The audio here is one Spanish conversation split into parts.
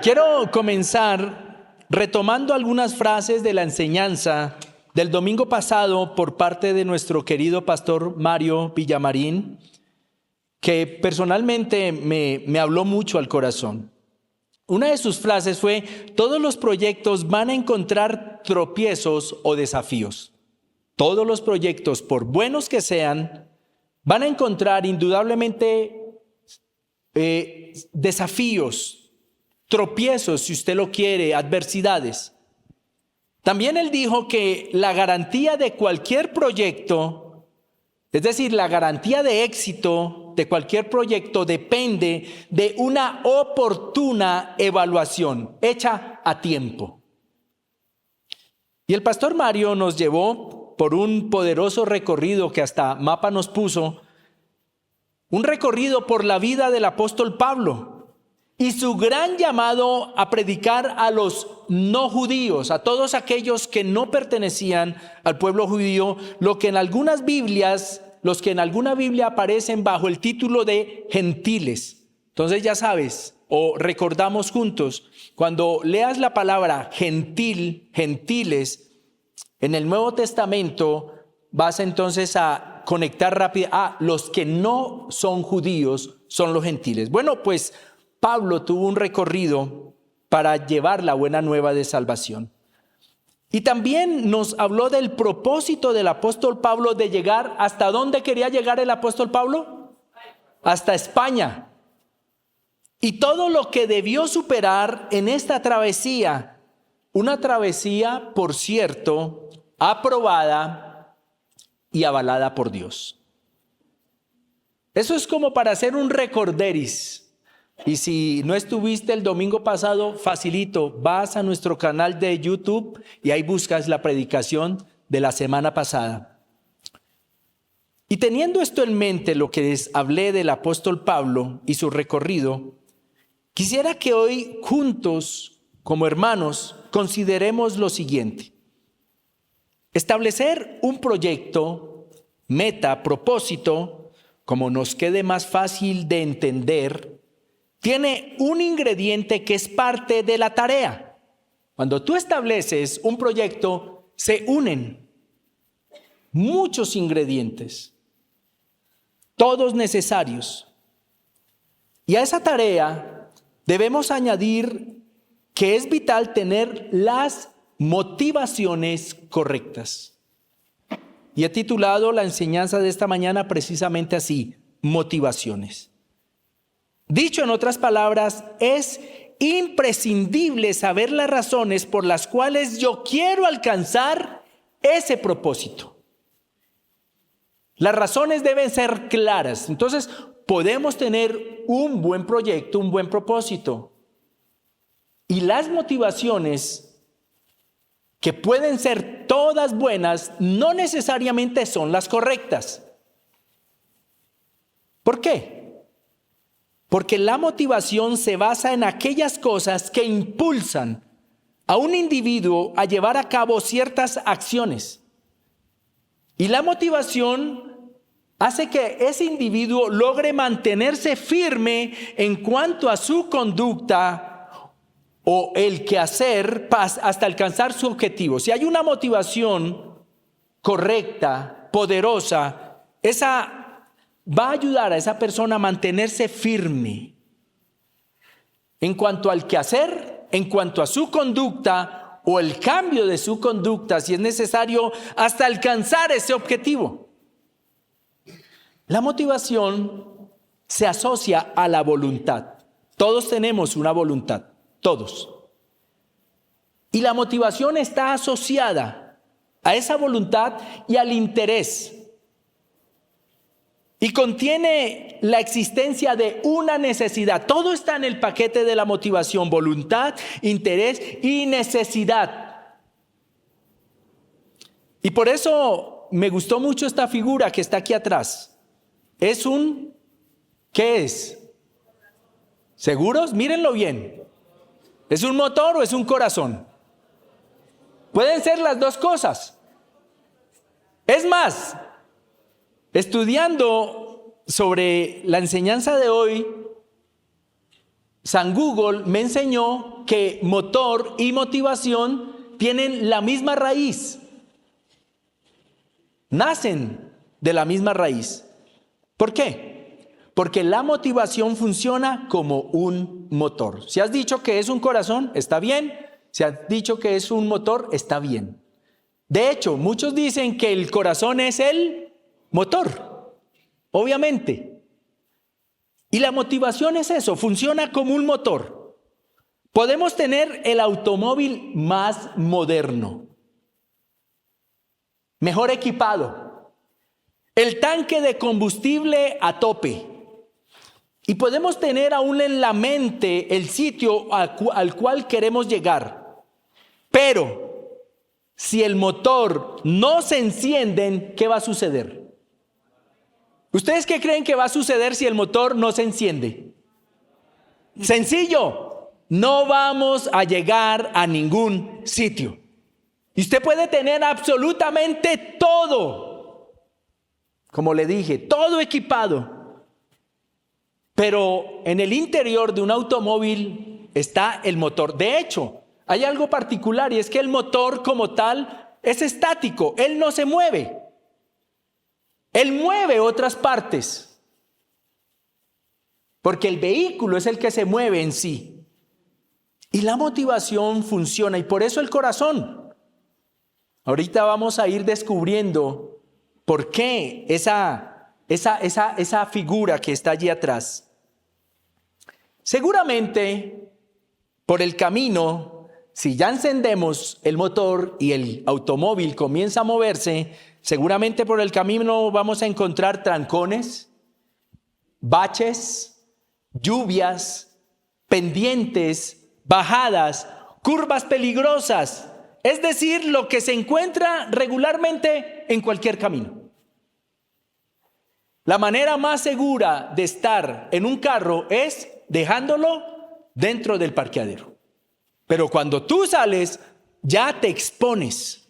Quiero comenzar retomando algunas frases de la enseñanza del domingo pasado por parte de nuestro querido pastor Mario Villamarín, que personalmente me habló mucho al corazón. Una de sus frases fue: todos los proyectos van a encontrar tropiezos o desafíos. Todos los proyectos, por buenos que sean, van a encontrar indudablemente desafíos, tropiezos, si usted lo quiere, adversidades. También él dijo que la garantía de cualquier proyecto, es decir, la garantía de éxito de cualquier proyecto, depende de una oportuna evaluación hecha a tiempo. Y el pastor Mario nos llevó por un poderoso recorrido que hasta mapa nos puso, un recorrido por la vida del apóstol Pablo y su gran llamado a predicar a los no judíos, a todos aquellos que no pertenecían al pueblo judío, los que en alguna Biblia aparecen bajo el título de gentiles. Entonces ya sabes, o recordamos juntos, cuando leas la palabra gentil, gentiles, en el Nuevo Testamento vas entonces a conectar rápido, los que no son judíos son los gentiles. Bueno, pues Pablo tuvo un recorrido para llevar la buena nueva de salvación. Y también nos habló del propósito del apóstol Pablo de llegar. ¿Hasta dónde quería llegar el apóstol Pablo? Hasta España. Y todo lo que debió superar en esta travesía. Una travesía, por cierto, aprobada y avalada por Dios. Eso es como para hacer un recorderis. Y si no estuviste el domingo pasado, facilito, vas a nuestro canal de YouTube y ahí buscas la predicación de la semana pasada. Y teniendo esto en mente, lo que les hablé del apóstol Pablo y su recorrido, quisiera que hoy juntos, como hermanos, consideremos lo siguiente. Establecer un proyecto, meta, propósito, como nos quede más fácil de entender, tiene un ingrediente que es parte de la tarea. Cuando tú estableces un proyecto, se unen muchos ingredientes, todos necesarios. Y a esa tarea debemos añadir que es vital tener las motivaciones correctas. Y he titulado la enseñanza de esta mañana precisamente así: motivaciones. Dicho en otras palabras, es imprescindible saber las razones por las cuales yo quiero alcanzar ese propósito. Las razones deben ser claras. Entonces, podemos tener un buen proyecto, un buen propósito. Y las motivaciones, que pueden ser todas buenas, no necesariamente son las correctas. ¿Por qué? Porque la motivación se basa en aquellas cosas que impulsan a un individuo a llevar a cabo ciertas acciones. Y la motivación hace que ese individuo logre mantenerse firme en cuanto a su conducta o el quehacer hasta alcanzar su objetivo. Si hay una motivación correcta, poderosa, esa va a ayudar a esa persona a mantenerse firme en cuanto al quehacer, en cuanto a su conducta o el cambio de su conducta, si es necesario, hasta alcanzar ese objetivo. La motivación se asocia a la voluntad. Todos tenemos una voluntad, todos. Y la motivación está asociada a esa voluntad y al interés. Y contiene la existencia de una necesidad. Todo está en el paquete de la motivación: voluntad, interés y necesidad. Y por eso me gustó mucho esta figura que está aquí atrás. Es un, ¿qué es? ¿Seguros? Mírenlo bien. ¿Es un motor o es un corazón? Pueden ser las dos cosas. Es más, estudiando sobre la enseñanza de hoy, San Google me enseñó que motor y motivación tienen la misma raíz. Nacen de la misma raíz. ¿Por qué? Porque la motivación funciona como un motor. Si has dicho que es un corazón, está bien. Si has dicho que es un motor, está bien. De hecho, muchos dicen que el corazón es el motor, obviamente. Y la motivación es eso, funciona como un motor. Podemos tener el automóvil más moderno, mejor equipado, el tanque de combustible a tope. Y podemos tener aún en la mente el sitio al cual queremos llegar. Pero si el motor no se enciende, ¿qué va a suceder? ¿Ustedes qué creen que va a suceder si el motor no se enciende? Sencillo, no vamos a llegar a ningún sitio. Y usted puede tener absolutamente todo, como le dije, todo equipado. Pero en el interior de un automóvil está el motor. De hecho, hay algo particular y es que el motor como tal es estático, él no se mueve. Él mueve otras partes, porque el vehículo es el que se mueve en sí. Y la motivación funciona, y por eso el corazón. Ahorita vamos a ir descubriendo por qué esa figura que está allí atrás. Seguramente, por el camino, si ya encendemos el motor y el automóvil comienza a moverse, seguramente por el camino vamos a encontrar trancones, baches, lluvias, pendientes, bajadas, curvas peligrosas. Es decir, lo que se encuentra regularmente en cualquier camino. La manera más segura de estar en un carro es dejándolo dentro del parqueadero. Pero cuando tú sales, ya te expones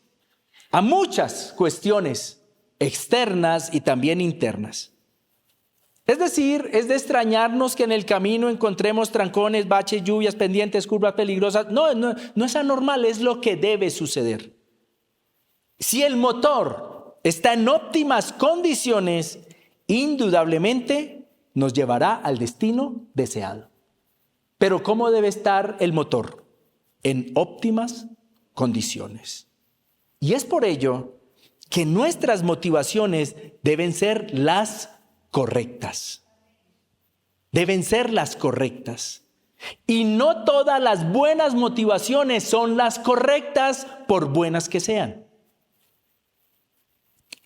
a muchas cuestiones externas y también internas. Es decir, es de extrañarnos que en el camino encontremos trancones, baches, lluvias, pendientes, curvas peligrosas. No es anormal, es lo que debe suceder. Si el motor está en óptimas condiciones, indudablemente nos llevará al destino deseado. Pero ¿cómo debe estar el motor? En óptimas condiciones. Y es por ello que nuestras motivaciones deben ser las correctas. Deben ser las correctas. Y no todas las buenas motivaciones son las correctas, por buenas que sean.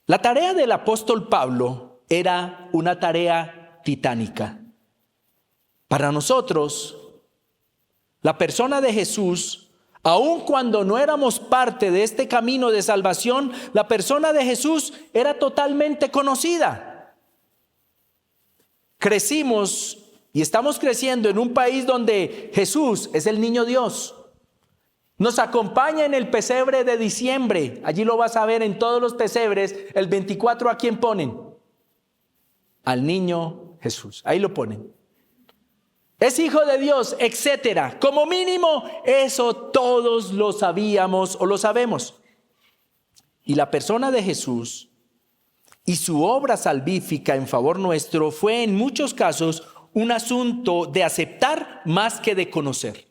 La tarea del apóstol Pablo era una tarea titánica. Para nosotros, la persona de Jesús, aun cuando no éramos parte de este camino de salvación, la persona de Jesús era totalmente conocida. Crecimos y estamos creciendo en un país donde Jesús es el niño Dios. Nos acompaña en el pesebre de diciembre. Allí lo vas a ver en todos los pesebres. El 24, ¿a quién ponen? Al niño Jesús. Ahí lo ponen. Es hijo de Dios, etcétera. Como mínimo, eso todos lo sabíamos o lo sabemos. Y la persona de Jesús y su obra salvífica en favor nuestro fue en muchos casos un asunto de aceptar más que de conocer.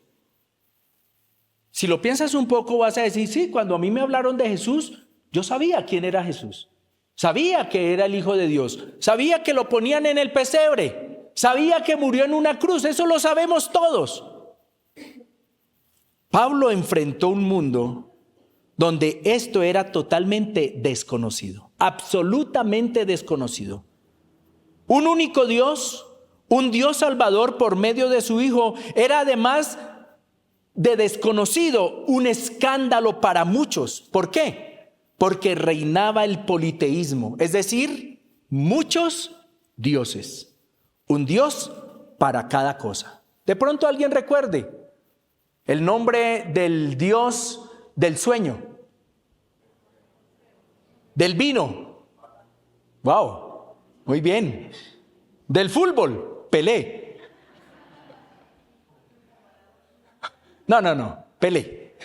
Si lo piensas un poco, vas a decir, sí, cuando a mí me hablaron de Jesús, yo sabía quién era Jesús. Sabía que era el Hijo de Dios. Sabía que lo ponían en el pesebre. Sabía que murió en una cruz, eso lo sabemos todos. Pablo enfrentó un mundo donde esto era totalmente desconocido, absolutamente desconocido. Un único Dios, un Dios salvador por medio de su Hijo, era además de desconocido, un escándalo para muchos. ¿Por qué? Porque reinaba el politeísmo, es decir, muchos dioses. Un Dios para cada cosa. De pronto alguien recuerde el nombre del Dios del sueño, del vino. Wow, muy bien. Del fútbol, Pelé. No, Pelé.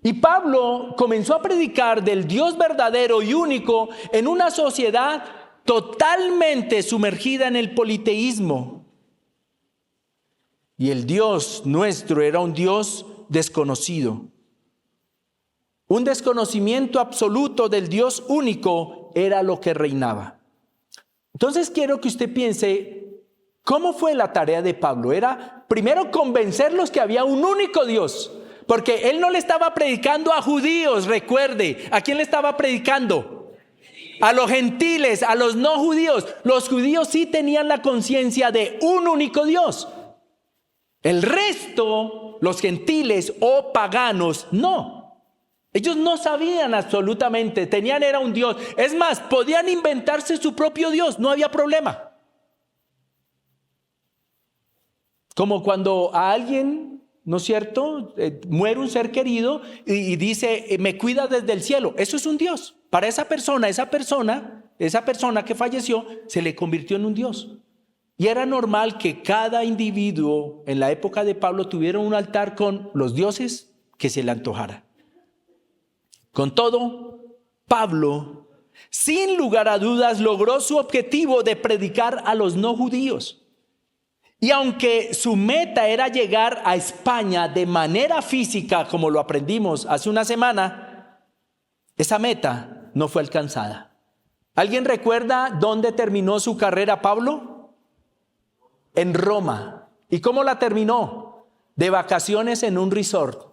Y Pablo comenzó a predicar del Dios verdadero y único en una sociedad totalmente sumergida en el politeísmo. Y el Dios nuestro era un Dios desconocido. Un desconocimiento absoluto del Dios único era lo que reinaba. Entonces quiero que usted piense, ¿cómo fue la tarea de Pablo? Era primero convencerlos que había un único Dios. Porque él no le estaba predicando a judíos, recuerde. ¿A quién le estaba predicando? A los gentiles, a los no judíos. Los judíos sí tenían la conciencia de un único Dios. El resto, los gentiles o paganos, no. Ellos no sabían absolutamente, era un Dios. Es más, podían inventarse su propio Dios, no había problema. Como cuando a alguien, ¿no es cierto?, muere un ser querido y dice, me cuida desde el cielo. Eso es un Dios. Para esa persona que falleció, se le convirtió en un Dios. Y era normal que cada individuo en la época de Pablo tuviera un altar con los dioses que se le antojara. Con todo, Pablo, sin lugar a dudas, logró su objetivo de predicar a los no judíos. Y aunque su meta era llegar a España de manera física, como lo aprendimos hace una semana, esa meta no fue alcanzada. ¿Alguien recuerda dónde terminó su carrera Pablo? En Roma. ¿Y cómo la terminó? De vacaciones en un resort,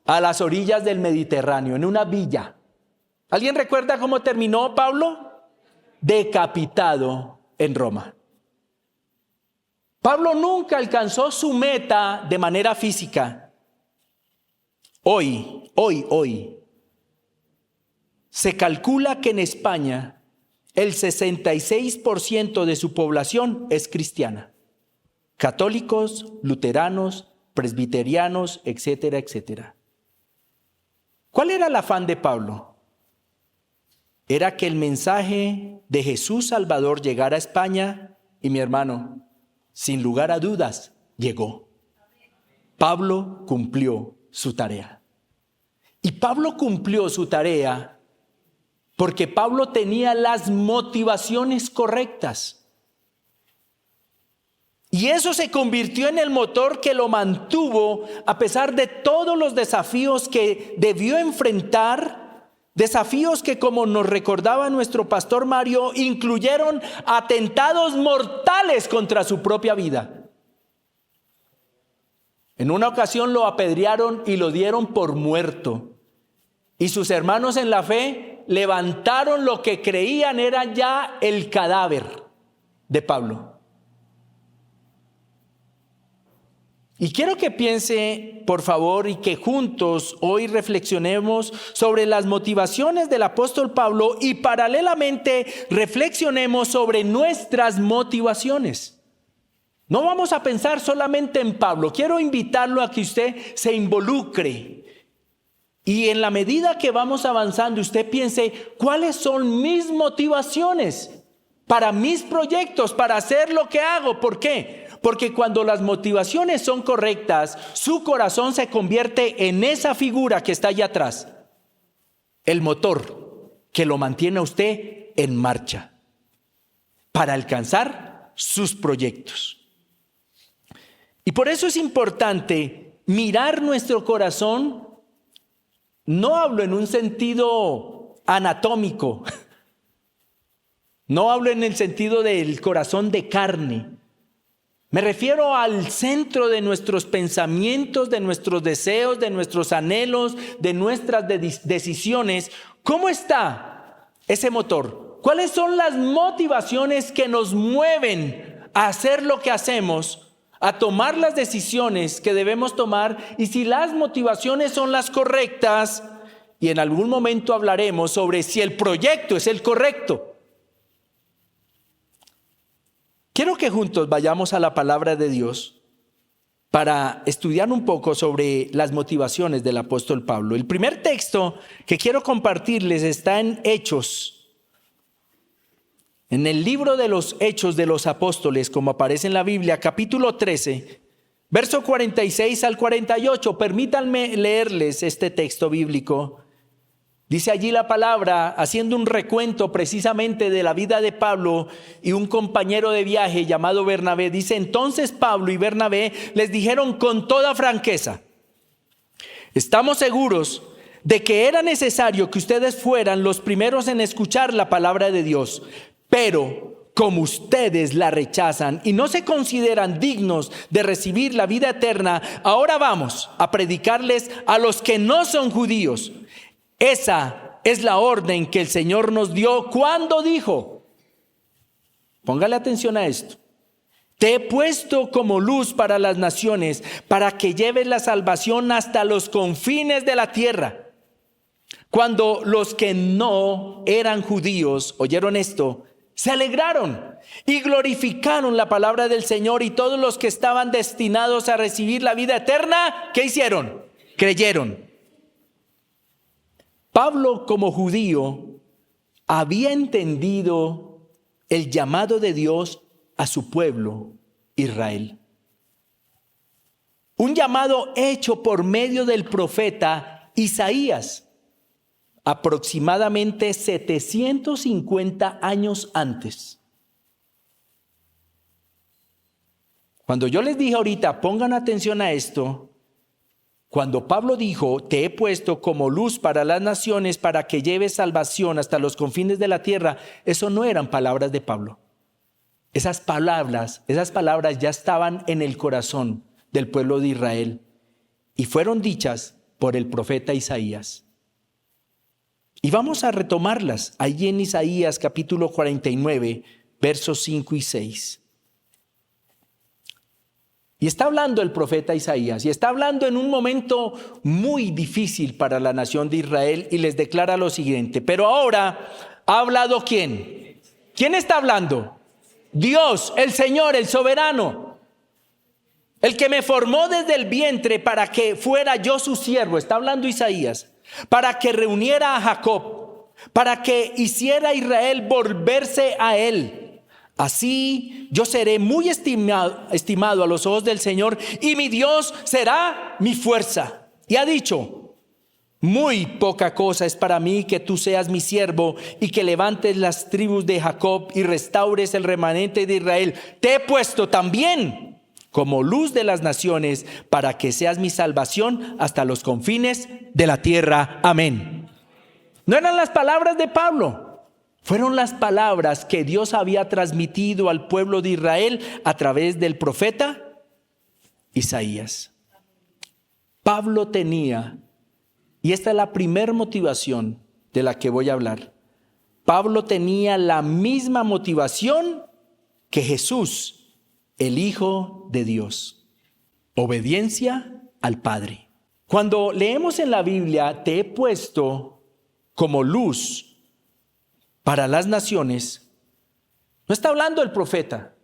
a las orillas del Mediterráneo, en una villa. ¿Alguien recuerda cómo terminó Pablo? Decapitado en Roma. Pablo nunca alcanzó su meta de manera física. Hoy, se calcula que en España el 66% de su población es cristiana. Católicos, luteranos, presbiterianos, etcétera, etcétera. ¿Cuál era el afán de Pablo? Era que el mensaje de Jesús Salvador llegara a España y, mi hermano, sin lugar a dudas, llegó. Pablo cumplió su tarea. Y Pablo cumplió su tarea porque Pablo tenía las motivaciones correctas. Y eso se convirtió en el motor que lo mantuvo a pesar de todos los desafíos que debió enfrentar. Desafíos que, como nos recordaba nuestro pastor Mario, incluyeron atentados mortales contra su propia vida. En una ocasión lo apedrearon y lo dieron por muerto. Y sus hermanos en la fe levantaron lo que creían era ya el cadáver de Pablo. Y quiero que piense, por favor, y que juntos hoy reflexionemos sobre las motivaciones del apóstol Pablo y paralelamente reflexionemos sobre nuestras motivaciones. No vamos a pensar solamente en Pablo. Quiero invitarlo a que usted se involucre. Y en la medida que vamos avanzando, usted piense, ¿cuáles son mis motivaciones para mis proyectos, para hacer lo que hago? ¿Por qué? Porque cuando las motivaciones son correctas, su corazón se convierte en esa figura que está allá atrás. El motor que lo mantiene a usted en marcha para alcanzar sus proyectos. Y por eso es importante mirar nuestro corazón. No hablo en un sentido anatómico. No hablo en el sentido del corazón de carne. Me refiero al centro de nuestros pensamientos, de nuestros deseos, de nuestros anhelos, de nuestras decisiones. ¿Cómo está ese motor? ¿Cuáles son las motivaciones que nos mueven a hacer lo que hacemos, a tomar las decisiones que debemos tomar? Y si las motivaciones son las correctas, y en algún momento hablaremos sobre si el proyecto es el correcto. Quiero que juntos vayamos a la palabra de Dios para estudiar un poco sobre las motivaciones del apóstol Pablo. El primer texto que quiero compartirles está en Hechos, en el libro de los Hechos de los Apóstoles, como aparece en la Biblia, capítulo 13, Verso 46 al 48, permítanme leerles este texto bíblico. Dice allí la palabra, haciendo un recuento precisamente de la vida de Pablo y un compañero de viaje llamado Bernabé. Dice, entonces Pablo y Bernabé les dijeron con toda franqueza, estamos seguros de que era necesario que ustedes fueran los primeros en escuchar la palabra de Dios, pero como ustedes la rechazan y no se consideran dignos de recibir la vida eterna, ahora vamos a predicarles a los que no son judíos. Esa es la orden que el Señor nos dio cuando dijo, póngale atención a esto, te he puesto como luz para las naciones, para que lleves la salvación hasta los confines de la tierra. Cuando los que no eran judíos oyeron esto, se alegraron y glorificaron la palabra del Señor, y todos los que estaban destinados a recibir la vida eterna, ¿qué hicieron? Creyeron. Pablo, como judío, había entendido el llamado de Dios a su pueblo, Israel. Un llamado hecho por medio del profeta Isaías, aproximadamente 750 años antes. Cuando yo les dije ahorita, pongan atención a esto, cuando Pablo dijo, te he puesto como luz para las naciones, para que lleves salvación hasta los confines de la tierra, eso no eran palabras de Pablo. Esas palabras ya estaban en el corazón del pueblo de Israel y fueron dichas por el profeta Isaías. Y vamos a retomarlas allí en Isaías capítulo 49, versos 5 y 6. Y está hablando el profeta Isaías, y está hablando en un momento muy difícil para la nación de Israel, y les declara lo siguiente. Pero ahora, ¿ha hablado quién? ¿Quién está hablando? Dios, el Señor, el soberano, el que me formó desde el vientre para que fuera yo su siervo. Está hablando Isaías, para que reuniera a Jacob, para que hiciera a Israel volverse a él. Así yo seré muy estimado a los ojos del Señor, y mi Dios será mi fuerza. Y ha dicho, muy poca cosa es para mí que tú seas mi siervo y que levantes las tribus de Jacob y restaures el remanente de Israel. Te he puesto también como luz de las naciones para que seas mi salvación hasta los confines de la tierra. Amén. No eran las palabras de Pablo. Fueron las palabras que Dios había transmitido al pueblo de Israel a través del profeta Isaías. Pablo tenía, y esta es la primera motivación de la que voy a hablar, Pablo tenía la misma motivación que Jesús, el Hijo de Dios: obediencia al Padre. Cuando leemos en la Biblia, te he puesto como luz para las naciones, no está hablando el profeta,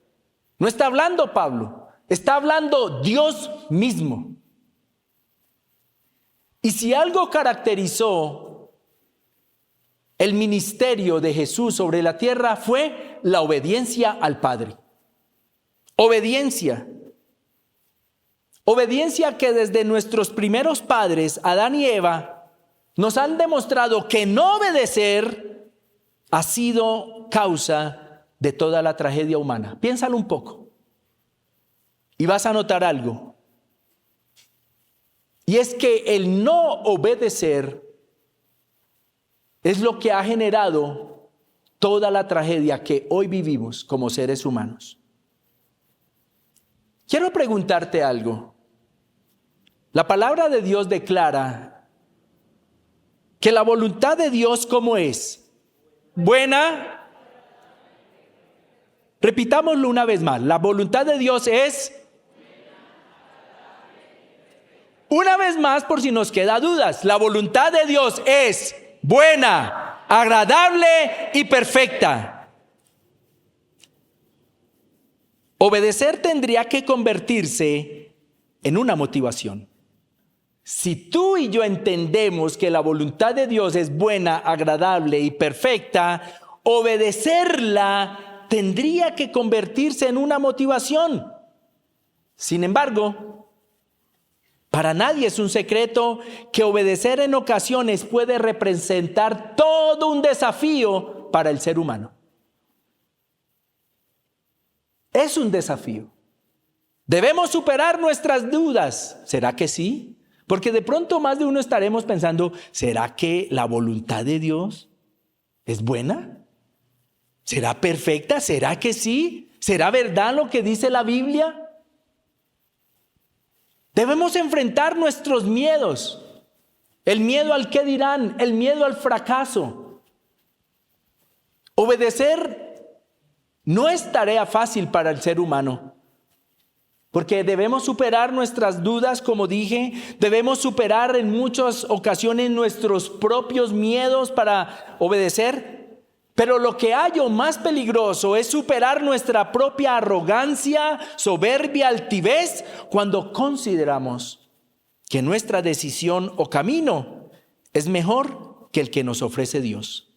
no está hablando Pablo, está hablando Dios mismo. Y si algo caracterizó el ministerio de Jesús sobre la tierra, fue la obediencia al Padre. Obediencia que desde nuestros primeros padres, Adán y Eva, nos han demostrado que no obedecer ha sido causa de toda la tragedia humana. Piénsalo un poco y vas a notar algo. Y es que el no obedecer es lo que ha generado toda la tragedia que hoy vivimos como seres humanos. Quiero preguntarte algo. La palabra de Dios declara que la voluntad de Dios, ¿cómo es? Buena. Repitámoslo una vez más. La voluntad de Dios es, una vez más por si nos queda dudas, la voluntad de Dios es buena, agradable y perfecta. Obedecer tendría que convertirse en una motivación. Si tú y yo entendemos que la voluntad de Dios es buena, agradable y perfecta, obedecerla tendría que convertirse en una motivación. Sin embargo, para nadie es un secreto que obedecer en ocasiones puede representar todo un desafío para el ser humano. Es un desafío. Debemos superar nuestras dudas. ¿Será que sí? Porque de pronto más de uno estaremos pensando, ¿será que la voluntad de Dios es buena? ¿Será perfecta? ¿Será que sí? ¿Será verdad lo que dice la Biblia? Debemos enfrentar nuestros miedos. El miedo al qué dirán, el miedo al fracaso. Obedecer no es tarea fácil para el ser humano, porque debemos superar nuestras dudas, como dije, debemos superar en muchas ocasiones nuestros propios miedos para obedecer. Pero lo que hallo más peligroso es superar nuestra propia arrogancia, soberbia, altivez, cuando consideramos que nuestra decisión o camino es mejor que el que nos ofrece Dios.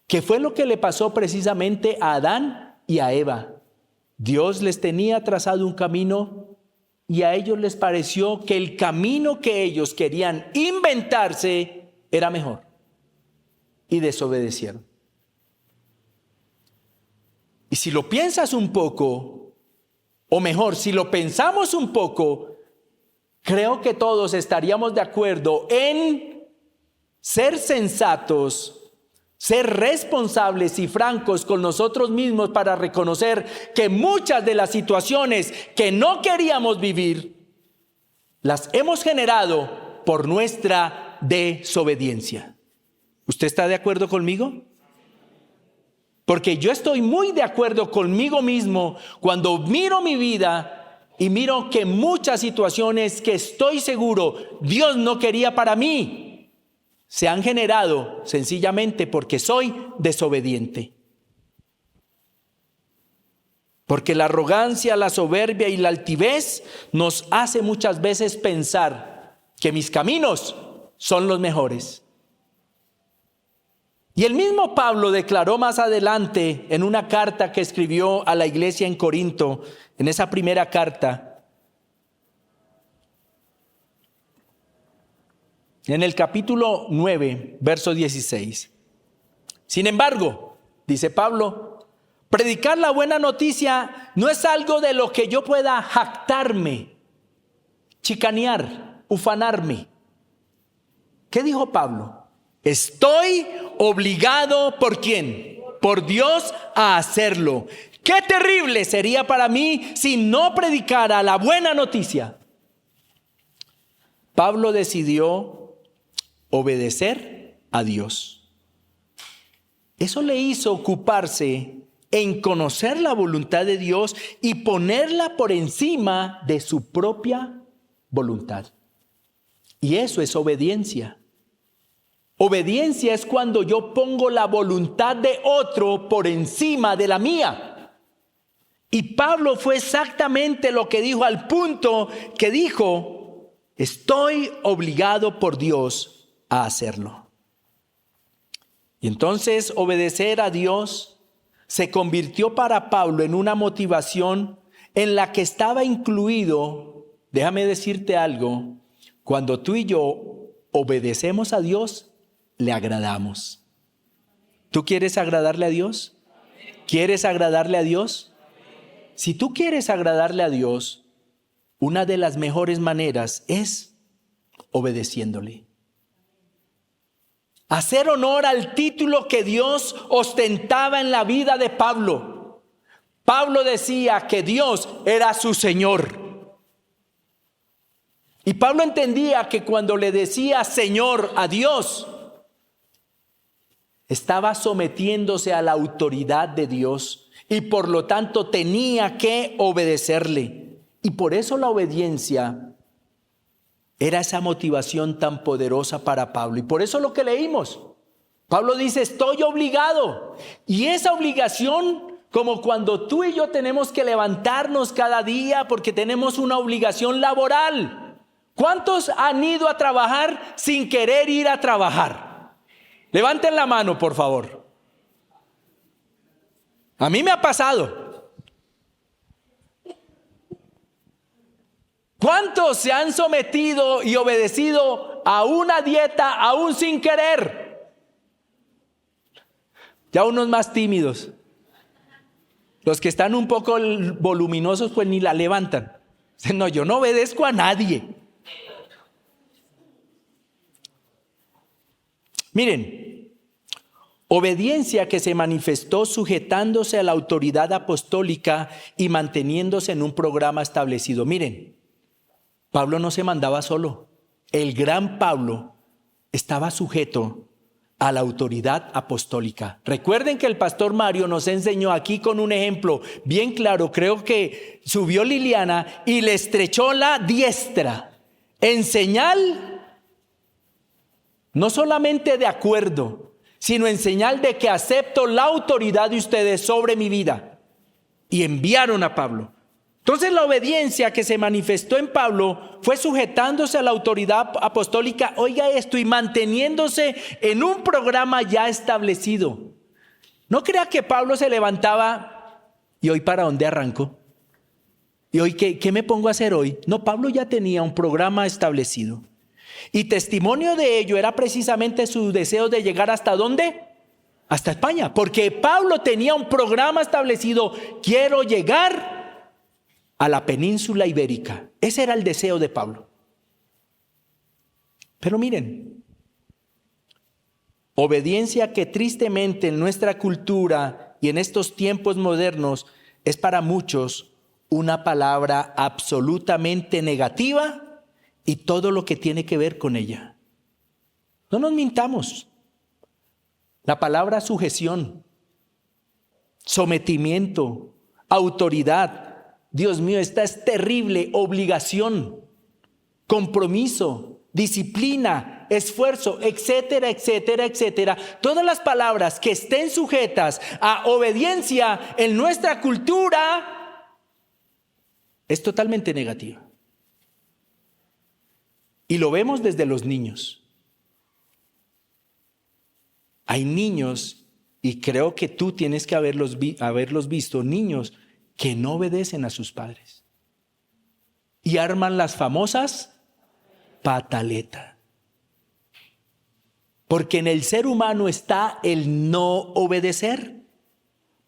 ¿Qué fue lo que le pasó precisamente a Adán y a Eva? Dios les tenía trazado un camino y a ellos les pareció que el camino que ellos querían inventarse era mejor. Y desobedecieron. Y si lo piensas un poco, o mejor, si lo pensamos un poco, creo que todos estaríamos de acuerdo en ser sensatos, ser responsables y francos con nosotros mismos para reconocer que muchas de las situaciones que no queríamos vivir, las hemos generado por nuestra desobediencia. ¿Usted está de acuerdo conmigo? Porque yo estoy muy de acuerdo conmigo mismo cuando miro mi vida y miro que muchas situaciones que estoy seguro Dios no quería para mí se han generado sencillamente porque soy desobediente. Porque la arrogancia, la soberbia y la altivez nos hace muchas veces pensar que mis caminos son los mejores. Y el mismo Pablo declaró más adelante en una carta que escribió a la iglesia en Corinto, en esa primera carta, en el capítulo 9, verso 16. Sin embargo, dice Pablo, predicar la buena noticia no es algo de lo que yo pueda jactarme, chicanear, ufanarme. ¿Qué dijo Pablo? Estoy obligado, ¿por quién? Por Dios a hacerlo. Qué terrible sería para mí si no predicara la buena noticia. Pablo decidió obedecer a Dios. Eso le hizo ocuparse en conocer la voluntad de Dios y ponerla por encima de su propia voluntad. Y eso es obediencia. Obediencia es cuando yo pongo la voluntad de otro por encima de la mía. Y Pablo fue exactamente lo que dijo, al punto que dijo, estoy obligado por Dios a hacerlo. Y entonces obedecer a Dios se convirtió para Pablo en una motivación en la que estaba incluido, déjame decirte algo, cuando tú y yo obedecemos a Dios, le agradamos. ¿Tú quieres agradarle a Dios? ¿Quieres agradarle a Dios? Si tú quieres agradarle a Dios, una de las mejores maneras es obedeciéndole. Hacer honor al título que Dios ostentaba en la vida de Pablo. Pablo decía que Dios era su Señor. Y Pablo entendía que cuando le decía Señor a Dios, estaba sometiéndose a la autoridad de Dios y por lo tanto tenía que obedecerle. Y por eso la obediencia era esa motivación tan poderosa para Pablo. Y por eso lo que leímos, Pablo dice, estoy obligado. Y esa obligación, como cuando tú y yo tenemos que levantarnos cada día porque tenemos una obligación laboral. ¿Cuántos han ido a trabajar sin querer ir a trabajar? Levanten la mano, por favor. A mí me ha pasado. ¿Cuántos se han sometido y obedecido a una dieta aún sin querer? Ya unos más tímidos. Los que están un poco voluminosos pues ni la levantan. No, yo no obedezco a nadie. Miren, obediencia que se manifestó sujetándose a la autoridad apostólica y manteniéndose en un programa establecido. Miren, Pablo no se mandaba solo. El gran Pablo estaba sujeto a la autoridad apostólica. Recuerden que el pastor Mario nos enseñó aquí con un ejemplo bien claro. Creo que subió Liliana y le estrechó la diestra en señal no solamente de acuerdo, sino en señal de que acepto la autoridad de ustedes sobre mi vida. Y enviaron a Pablo. Entonces la obediencia que se manifestó en Pablo fue sujetándose a la autoridad apostólica, oiga esto, y manteniéndose en un programa ya establecido. No crea que Pablo se levantaba y hoy para dónde arranco, y hoy qué me pongo a hacer hoy. No, Pablo ya tenía un programa establecido. Y testimonio de ello era precisamente su deseo de llegar ¿hasta dónde? Hasta España, porque Pablo tenía un programa establecido. Quiero llegar a la península ibérica. Ese era el deseo de Pablo. Pero miren, obediencia que tristemente en nuestra cultura y en estos tiempos modernos es para muchos una palabra absolutamente negativa y todo lo que tiene que ver con ella. No nos mintamos. La palabra sujeción, sometimiento, autoridad, Dios mío, esta es terrible. Obligación, compromiso, disciplina, esfuerzo, etcétera, etcétera, etcétera. Todas las palabras que estén sujetas a obediencia en nuestra cultura es totalmente negativa. Y lo vemos desde los niños. Hay niños, y creo que tú tienes que haberlos visto, niños que no obedecen a sus padres y arman las famosas pataletas. Porque en el ser humano está el no obedecer.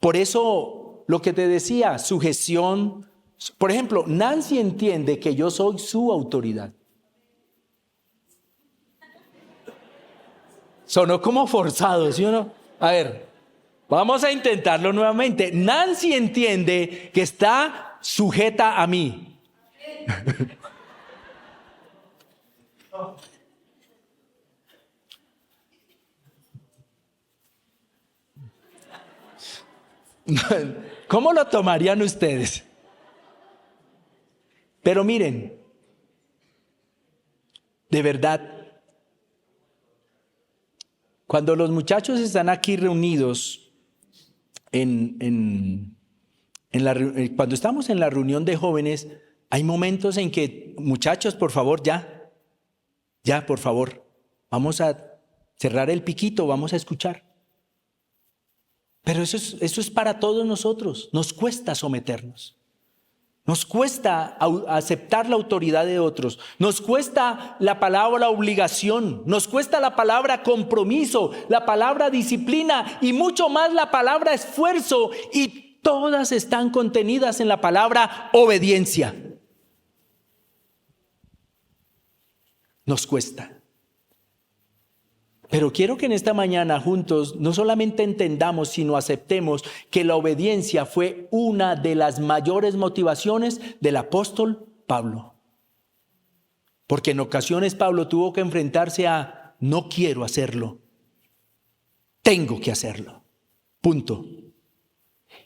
Por eso lo que te decía, sujeción. Por ejemplo, Nancy entiende que yo soy su autoridad. Sonó como forzado, ¿sí o no? A ver, vamos a intentarlo nuevamente. Nancy entiende que está sujeta a mí. ¿Cómo lo tomarían ustedes? Pero miren, de verdad, cuando los muchachos están aquí reunidos, cuando estamos en la reunión de jóvenes, hay momentos en que, muchachos, por favor, ya, por favor, vamos a cerrar el piquito, vamos a escuchar. Pero eso es para todos nosotros. Nos cuesta someternos. Nos cuesta aceptar la autoridad de otros. Nos cuesta la palabra obligación. Nos cuesta la palabra compromiso, la palabra disciplina y mucho más la palabra esfuerzo. Y todas están contenidas en la palabra obediencia. Nos cuesta. Pero quiero que en esta mañana juntos no solamente entendamos, sino aceptemos que la obediencia fue una de las mayores motivaciones del apóstol Pablo. Porque en ocasiones Pablo tuvo que enfrentarse a no quiero hacerlo, tengo que hacerlo. Punto.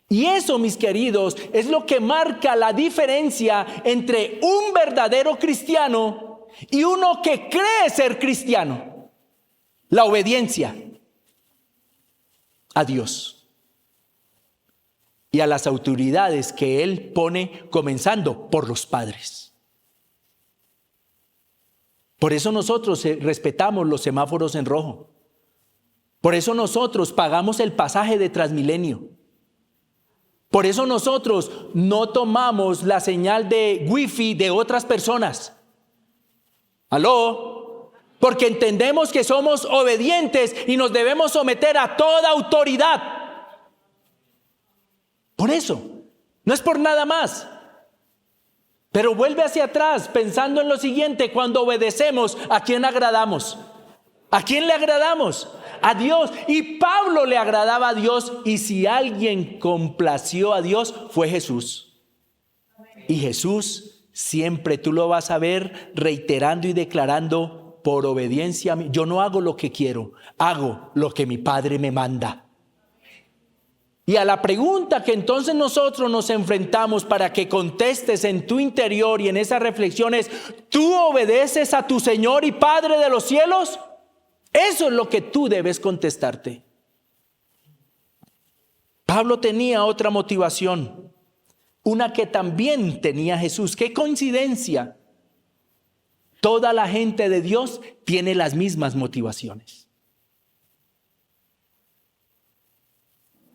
Y eso, mis queridos, es lo que marca la diferencia entre un verdadero cristiano y uno que cree ser cristiano. La obediencia a Dios y a las autoridades que Él pone, comenzando por los padres. Por eso nosotros respetamos los semáforos en rojo. Por eso nosotros pagamos el pasaje de Transmilenio. Por eso nosotros no tomamos la señal de wifi de otras personas. ¿Aló? Porque entendemos que somos obedientes y nos debemos someter a toda autoridad. Por eso, no es por nada más. Pero vuelve hacia atrás pensando en lo siguiente: cuando obedecemos, ¿a quién agradamos? ¿A quién le agradamos? A Dios. Y Pablo le agradaba a Dios, y si alguien complació a Dios fue Jesús. Y Jesús siempre tú lo vas a ver reiterando y declarando: por obediencia a mí, yo no hago lo que quiero, hago lo que mi Padre me manda. Y a la pregunta que entonces nosotros nos enfrentamos para que contestes en tu interior y en esas reflexiones: ¿tú obedeces a tu Señor y Padre de los cielos? Eso es lo que tú debes contestarte. Pablo tenía otra motivación, una que también tenía Jesús. ¡Qué coincidencia! Toda la gente de Dios tiene las mismas motivaciones.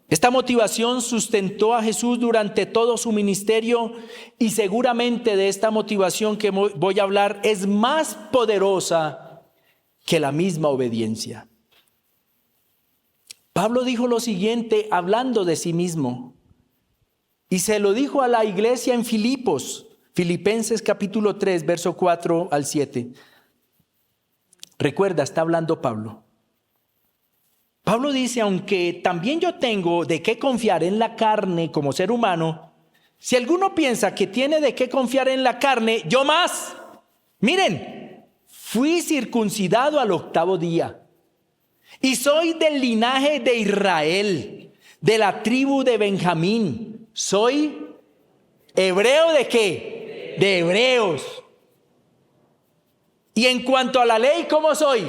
Esta motivación sustentó a Jesús durante todo su ministerio, y seguramente de esta motivación que voy a hablar es más poderosa que la misma obediencia. Pablo dijo lo siguiente hablando de sí mismo, y se lo dijo a la iglesia en Filipos, Filipenses capítulo 3, verso 4 al 7. Recuerda, está hablando Pablo. Pablo dice: aunque también yo tengo de qué confiar en la carne como ser humano, si alguno piensa que tiene de qué confiar en la carne, yo más. Miren, fui circuncidado al 8º día y soy del linaje de Israel, de la tribu de Benjamín. Soy hebreo ¿de qué? De hebreos. Y en cuanto a la ley, ¿cómo soy?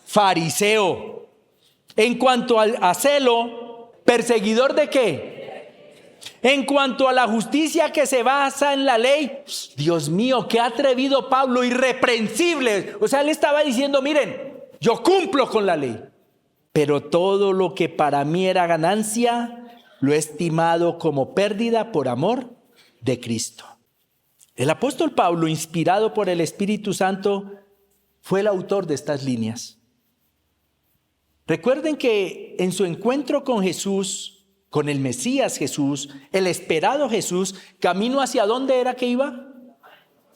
Fariseo. En cuanto a celo, perseguidor ¿de qué? En cuanto a la justicia que se basa en la ley, Dios mío, qué atrevido Pablo, irreprensible. O sea, él estaba diciendo: miren, yo cumplo con la ley, pero todo lo que para mí era ganancia, lo he estimado como pérdida por amor de Cristo. El apóstol Pablo, inspirado por el Espíritu Santo, fue el autor de estas líneas. Recuerden que en su encuentro con Jesús, con el Mesías Jesús, el esperado Jesús, camino hacia dónde era que iba.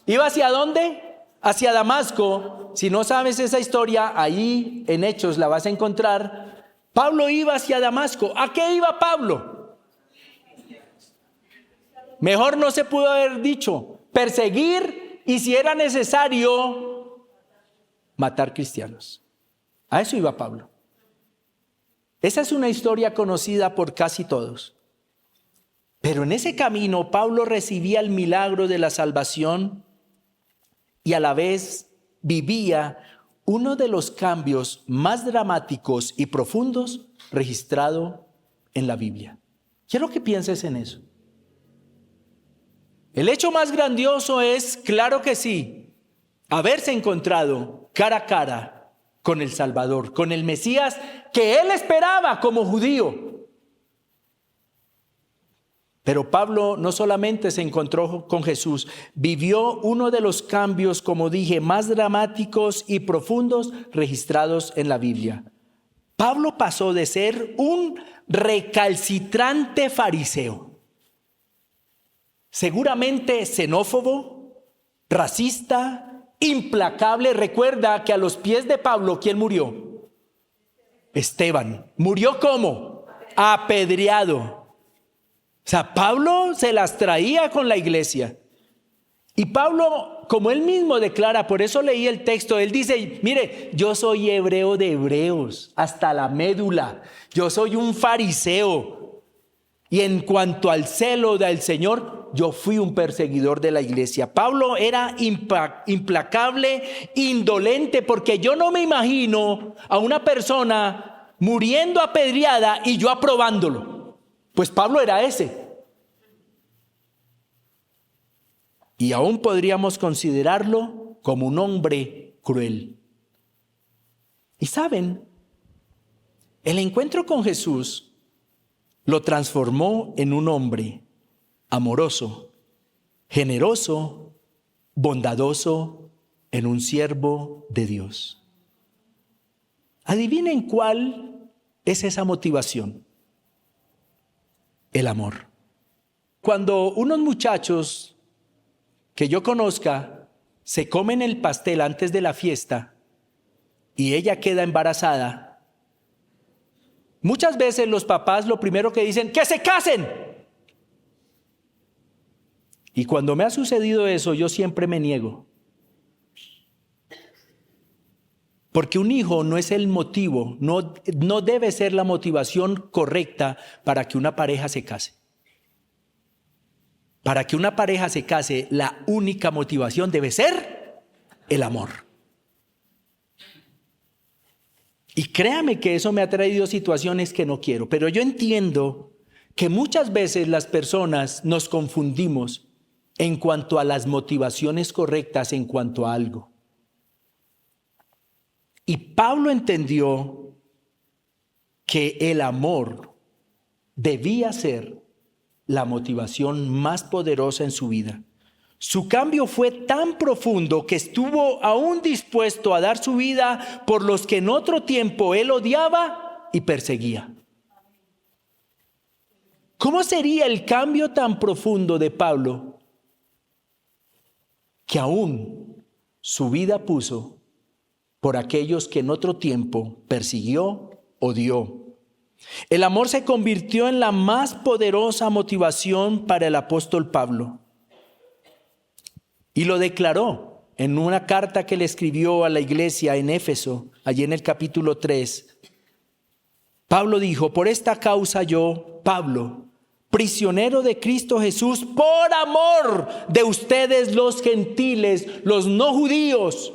¿Iba hacia dónde? Hacia Damasco. Si no sabes esa historia, ahí en Hechos la vas a encontrar. Pablo iba hacia Damasco. ¿A qué iba Pablo? Mejor no se pudo haber dicho: perseguir y, si era necesario, matar cristianos. A eso iba Pablo. Esa es una historia conocida por casi todos. Pero en ese camino Pablo recibía el milagro de la salvación y a la vez vivía uno de los cambios más dramáticos y profundos registrado en la Biblia. Quiero que pienses en eso. El hecho más grandioso es, claro que sí, haberse encontrado cara a cara con el Salvador, con el Mesías que él esperaba como judío. Pero Pablo no solamente se encontró con Jesús, vivió uno de los cambios, como dije, más dramáticos y profundos registrados en la Biblia. Pablo pasó de ser un recalcitrante fariseo, seguramente xenófobo, racista, implacable. Recuerda que a los pies de Pablo, ¿quién murió? Esteban. ¿Murió cómo? Apedreado. O sea, Pablo se las traía con la iglesia. Y Pablo, como él mismo declara, por eso leí el texto, él dice: mire, yo soy hebreo de hebreos, hasta la médula. Yo soy un fariseo. Y en cuanto al celo del Señor, yo fui un perseguidor de la iglesia. Pablo era implacable, indolente, porque yo no me imagino a una persona muriendo apedreada y yo aprobándolo. Pues Pablo era ese. Y aún podríamos considerarlo como un hombre cruel. Y saben, el encuentro con Jesús lo transformó en un hombre amoroso, generoso, bondadoso, en un siervo de Dios. Adivinen cuál es esa motivación. El amor. Cuando unos muchachos que yo conozca se comen el pastel antes de la fiesta y ella queda embarazada, muchas veces los papás lo primero que dicen, ¡que se casen! Y cuando me ha sucedido eso, yo siempre me niego. Porque un hijo no es el motivo, no debe ser la motivación correcta para que una pareja se case. Para que una pareja se case, la única motivación debe ser el amor. Y créame que eso me ha traído situaciones que no quiero, pero yo entiendo que muchas veces las personas nos confundimos en cuanto a las motivaciones correctas en cuanto a algo. Y Pablo entendió que el amor debía ser la motivación más poderosa en su vida. Su cambio fue tan profundo que estuvo aún dispuesto a dar su vida por los que en otro tiempo él odiaba y perseguía. ¿Cómo sería el cambio tan profundo de Pablo que aún su vida puso por aquellos que en otro tiempo persiguió, odió? El amor se convirtió en la más poderosa motivación para el apóstol Pablo. Y lo declaró en una carta que le escribió a la iglesia en Éfeso, allí en el capítulo 3. Pablo dijo, por esta causa yo, Pablo, prisionero de Cristo Jesús, por amor de ustedes los gentiles, los no judíos,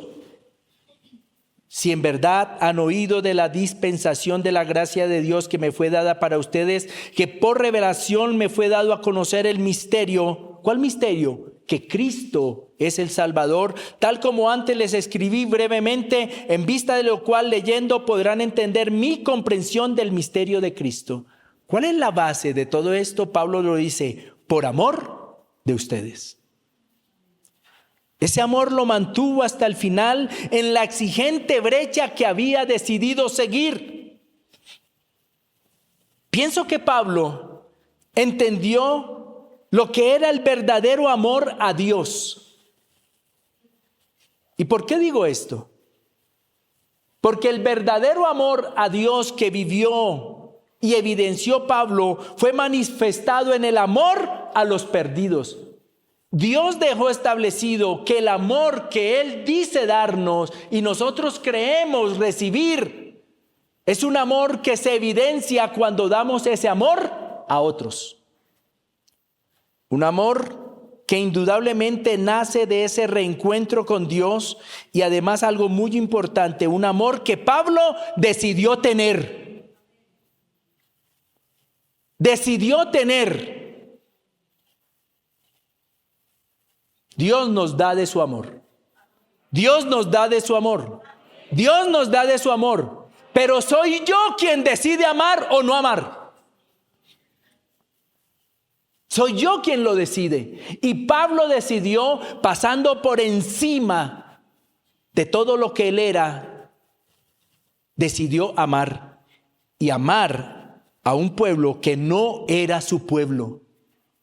si en verdad han oído de la dispensación de la gracia de Dios que me fue dada para ustedes, que por revelación me fue dado a conocer el misterio. ¿Cuál misterio? Que Cristo es el Salvador, tal como antes les escribí brevemente, en vista de lo cual leyendo podrán entender mi comprensión del misterio de Cristo. ¿Cuál es la base de todo esto? Pablo lo dice, por amor de ustedes. Ese amor lo mantuvo hasta el final en la exigente brecha que había decidido seguir. Pienso que Pablo entendió lo que era el verdadero amor a Dios. ¿Y por qué digo esto? Porque el verdadero amor a Dios que vivió y evidenció Pablo fue manifestado en el amor a los perdidos. Dios dejó establecido que el amor que Él dice darnos y nosotros creemos recibir es un amor que se evidencia cuando damos ese amor a otros. Un amor que indudablemente nace de ese reencuentro con Dios y además algo muy importante, un amor que Pablo decidió tener. Decidió tener. Dios nos da de su amor. Dios nos da de su amor. Dios nos da de su amor. Pero soy yo quien decide amar o no amar. Soy yo quien lo decide. Y Pablo decidió, pasando por encima de todo lo que él era, decidió amar. Y amar a un pueblo que no era su pueblo,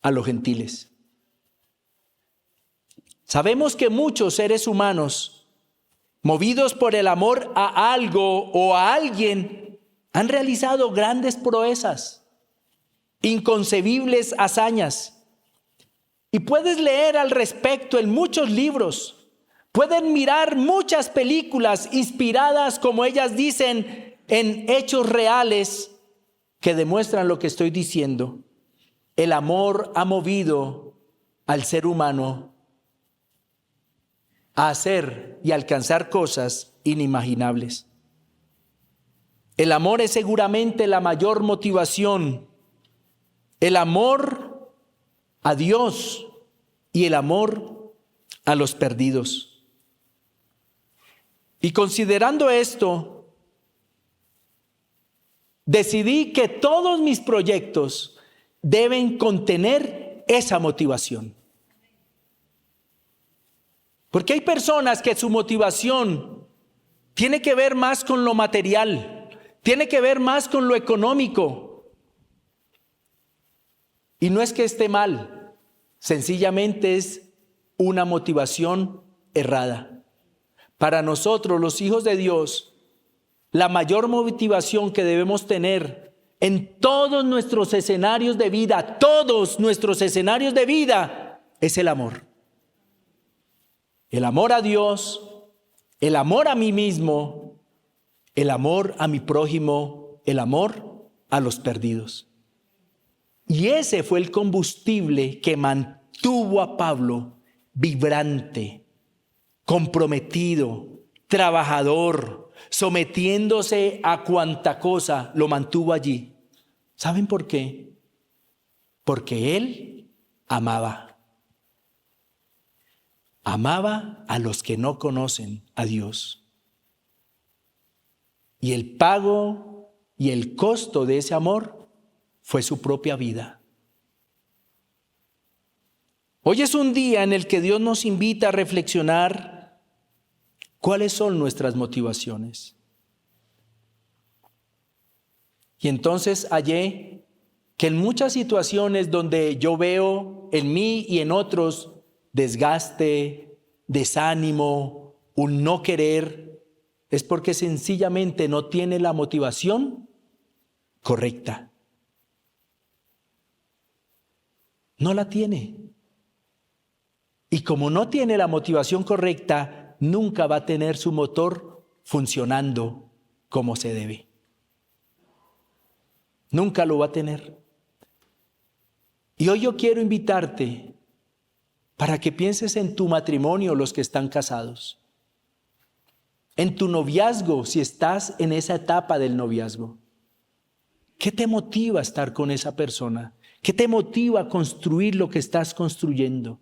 a los gentiles. Sabemos que muchos seres humanos, movidos por el amor a algo o a alguien, han realizado grandes proezas, inconcebibles hazañas. Y puedes leer al respecto en muchos libros. Pueden mirar muchas películas inspiradas, como ellas dicen, en hechos reales que demuestran lo que estoy diciendo. El amor ha movido al ser humano a hacer y alcanzar cosas inimaginables. El amor es seguramente la mayor motivación. El amor a Dios y el amor a los perdidos. Y considerando esto, decidí que todos mis proyectos deben contener esa motivación. Porque hay personas que su motivación tiene que ver más con lo material, tiene que ver más con lo económico. Y no es que esté mal, sencillamente es una motivación errada. Para nosotros, los hijos de Dios, la mayor motivación que debemos tener en todos nuestros escenarios de vida, es el amor. El amor a Dios, el amor a mí mismo, el amor a mi prójimo, el amor a los perdidos. Y ese fue el combustible que mantuvo a Pablo vibrante, comprometido, trabajador, sometiéndose a cuanta cosa lo mantuvo allí. ¿Saben por qué? Porque él amaba. Amaba a los que no conocen a Dios. Y el pago y el costo de ese amor fue su propia vida. Hoy es un día en el que Dios nos invita a reflexionar cuáles son nuestras motivaciones. Y entonces hallé que en muchas situaciones donde yo veo en mí y en otros desgaste, desánimo, un no querer, es porque sencillamente no tiene la motivación correcta. No la tiene. Y como no tiene la motivación correcta, nunca va a tener su motor funcionando como se debe. Nunca lo va a tener. Y hoy yo quiero invitarte para que pienses en tu matrimonio, los que están casados. En tu noviazgo, si estás en esa etapa del noviazgo. ¿Qué te motiva a estar con esa persona? ¿Qué te motiva a construir lo que estás construyendo?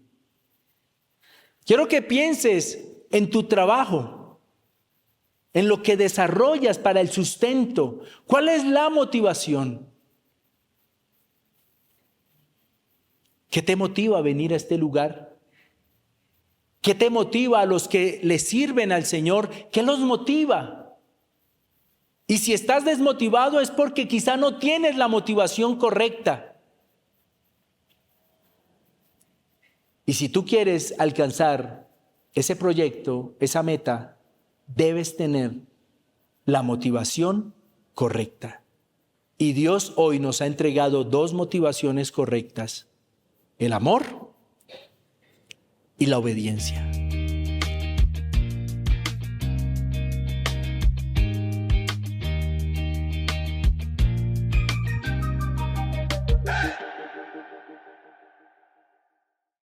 Quiero que pienses en tu trabajo, en lo que desarrollas para el sustento. ¿Cuál es la motivación? ¿Qué te motiva a venir a este lugar? ¿Qué te motiva a los que le sirven al Señor? ¿Qué los motiva? Y si estás desmotivado es porque quizá no tienes la motivación correcta. Y si tú quieres alcanzar ese proyecto, esa meta, debes tener la motivación correcta. Y Dios hoy nos ha entregado dos motivaciones correctas: el amor y la obediencia.